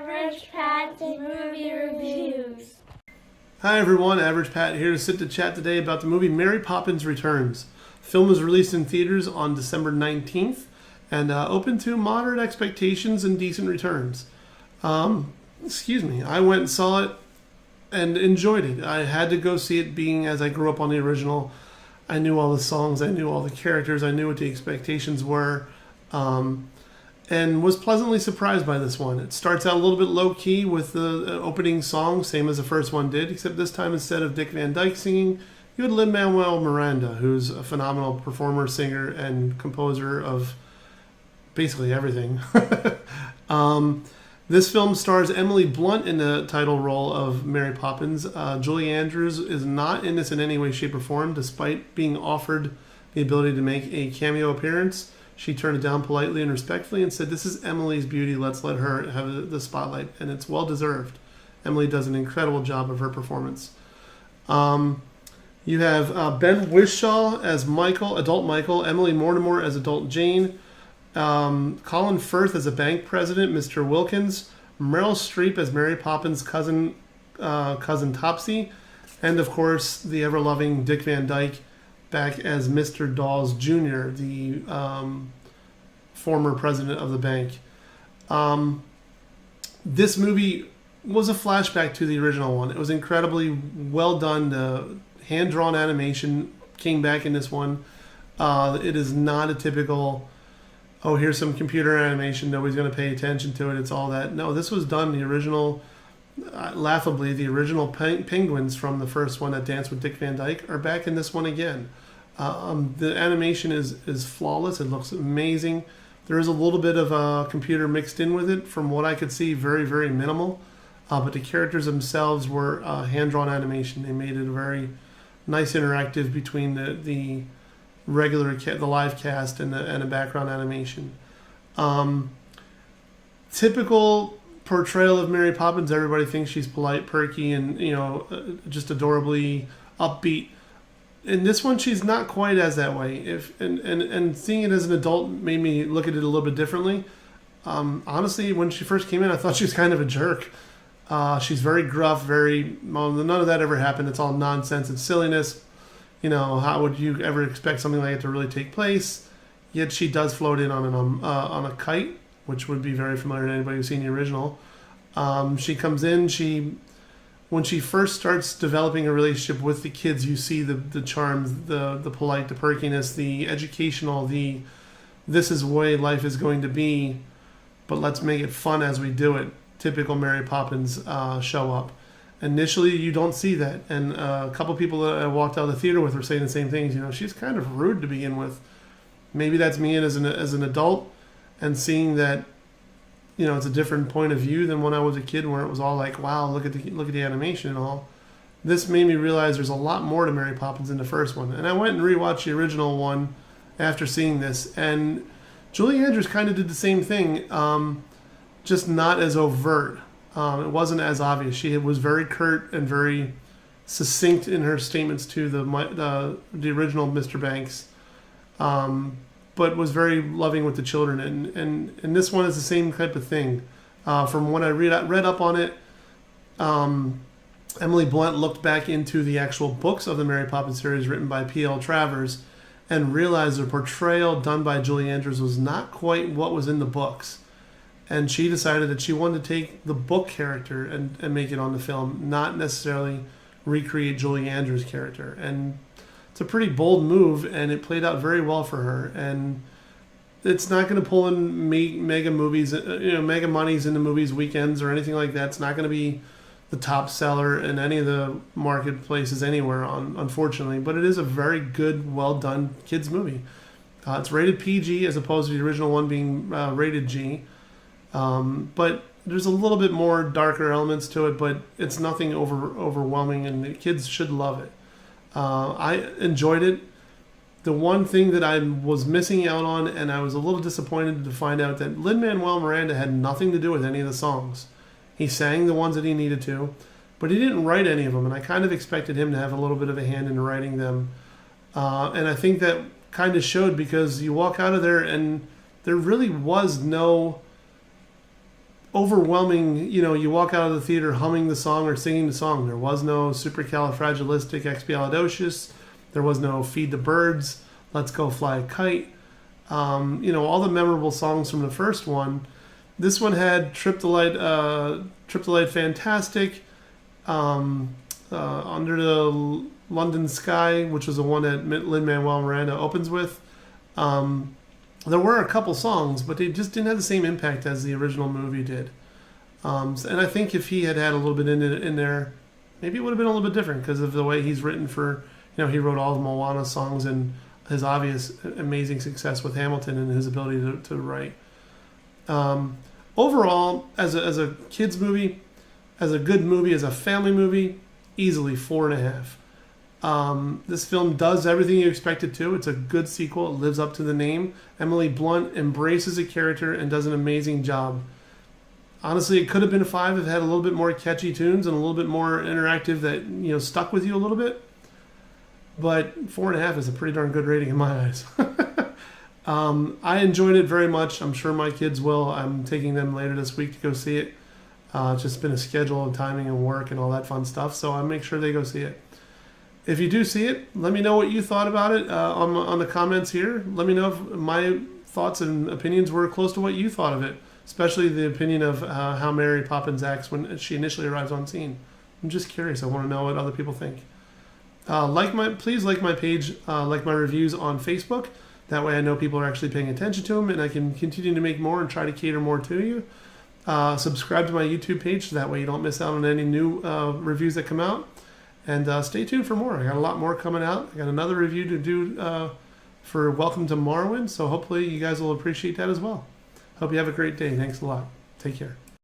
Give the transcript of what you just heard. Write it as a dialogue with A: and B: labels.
A: Average Pat's Movie Reviews.
B: Hi everyone, Average Pat here to sit to chat today about the movie Mary Poppins Returns. The film was released in theaters on December 19th and open to moderate expectations and decent returns. I went and saw it and enjoyed it. I had to go see it being as I grew up on the original. I knew all the songs, I knew all the characters, I knew what the expectations were. And was pleasantly surprised by this one. It starts out a little bit low-key with the opening song, same as the first one did, except this time instead of Dick Van Dyke singing, you had Manuel Miranda, who's a phenomenal performer, singer, and composer of basically everything. This film stars Emily Blunt in the title role of Mary Poppins. Julie Andrews is not in this in any way, shape, or form, despite being offered the ability to make a cameo appearance. She turned it down politely and respectfully and said, "This is Emily's beauty. Let's let her have the spotlight." And it's well deserved. Emily does an incredible job of her performance. You have Ben Whishaw as Michael, adult Michael, Emily Mortimer as adult Jane, Colin Firth as a bank president, Mr. Wilkins, Meryl Streep as Mary Poppins' cousin Topsy, and of course the ever-loving Dick Van Dyke back as Mr. Dawes Jr., the former president of the bank. This movie was a flashback to the original one. It was incredibly well done. The hand-drawn animation came back in this one. It is not a typical, oh, here's some computer animation, nobody's going to pay attention to it, it's all that. No, this was done, the original, laughably, the original penguins from the first one that danced with Dick Van Dyke are back in this one again. The animation is flawless. It looks amazing. There is a little bit of computer mixed in with it. From what I could see, very, very minimal. But the characters themselves were hand-drawn animation. They made it a very nice interactive between the regular, the live cast and the background animation. Typical portrayal of Mary Poppins. Everybody thinks she's polite, perky, and just adorably upbeat. In this one, she's not quite as that way. And seeing it as an adult made me look at it a little bit differently. Honestly, when she first came in, I thought she was kind of a jerk. She's very gruff, none of that ever happened. It's all nonsense and silliness. How would you ever expect something like it to really take place? Yet she does float in on a kite, which would be very familiar to anybody who's seen the original. She comes in, when she first starts developing a relationship with the kids, you see the charms, the polite, the perkiness, the educational, this is the way life is going to be, but let's make it fun as we do it. Typical Mary Poppins show up. Initially, you don't see that, and a couple people that I walked out of the theater with were saying the same things. She's kind of rude to begin with. Maybe that's me as an adult, and seeing that it's a different point of view than when I was a kid, where it was all like, wow, look at the animation and all. This made me realize there's a lot more to Mary Poppins than the first one. And I went and rewatched the original one after seeing this, and Julie Andrews kind of did the same thing, just not as overt. It wasn't as obvious. She was very curt and very succinct in her statements to the original Mr. Banks. But was very loving with the children, and this one is the same type of thing. From when I read up on it, Emily Blunt looked back into the actual books of the Mary Poppins series written by P.L. Travers and realized the portrayal done by Julie Andrews was not quite what was in the books. And she decided that she wanted to take the book character and make it on the film, not necessarily recreate Julie Andrews' character. And it's a pretty bold move, and it played out very well for her. And it's not going to pull in mega movies, mega monies in the movies weekends or anything like that. It's not going to be the top seller in any of the marketplaces anywhere, unfortunately. But it is a very good, well done kids movie. It's rated PG as opposed to the original one being rated G. But there's a little bit more darker elements to it, but it's nothing overwhelming, and the kids should love it. I enjoyed it. The one thing that I was missing out on, and I was a little disappointed to find out, that Lin-Manuel Miranda had nothing to do with any of the songs. He sang the ones that he needed to, but he didn't write any of them, and I kind of expected him to have a little bit of a hand in writing them. And I think that kind of showed, because you walk out of there and there really was no overwhelming, you walk out of the theater humming the song or singing the song. There was no supercalifragilisticexpialidocious. There was no feed the birds, let's go fly a kite. All the memorable songs from the first one. This one had Trip to Light Fantastic, Under the London Sky, which was the one that Lin-Manuel Miranda opens with. There were a couple songs, but they just didn't have the same impact as the original movie did. And I think if he had a little bit in there, maybe it would have been a little bit different because of the way he's written for, he wrote all the Moana songs and his obvious amazing success with Hamilton and his ability to write. Overall, as a kid's movie, as a good movie, as a family movie, easily 4.5. This film does everything you expect it to. It's a good sequel. It lives up to the name. Emily Blunt embraces a character and does an amazing job. Honestly, it could have been a 5 if it had a little bit more catchy tunes and a little bit more interactive that stuck with you a little bit. But 4.5 is a pretty darn good rating in my eyes. I enjoyed it very much. I'm sure my kids will. I'm taking them later this week to go see it. It's just been a schedule and timing and work and all that fun stuff. So I'll make sure they go see it. If you do see it, let me know what you thought about it on the comments here. Let me know if my thoughts and opinions were close to what you thought of it, especially the opinion of how Mary Poppins acts when she initially arrives on scene. I'm just curious. I want to know what other people think. Please like my page, like my reviews on Facebook. That way I know people are actually paying attention to them and I can continue to make more and try to cater more to you. Subscribe to my YouTube page so that way you don't miss out on any new reviews that come out. And stay tuned for more. I got a lot more coming out. I got another review to do for Welcome to Marwin. So hopefully you guys will appreciate that as well. Hope you have a great day. Thanks a lot. Take care.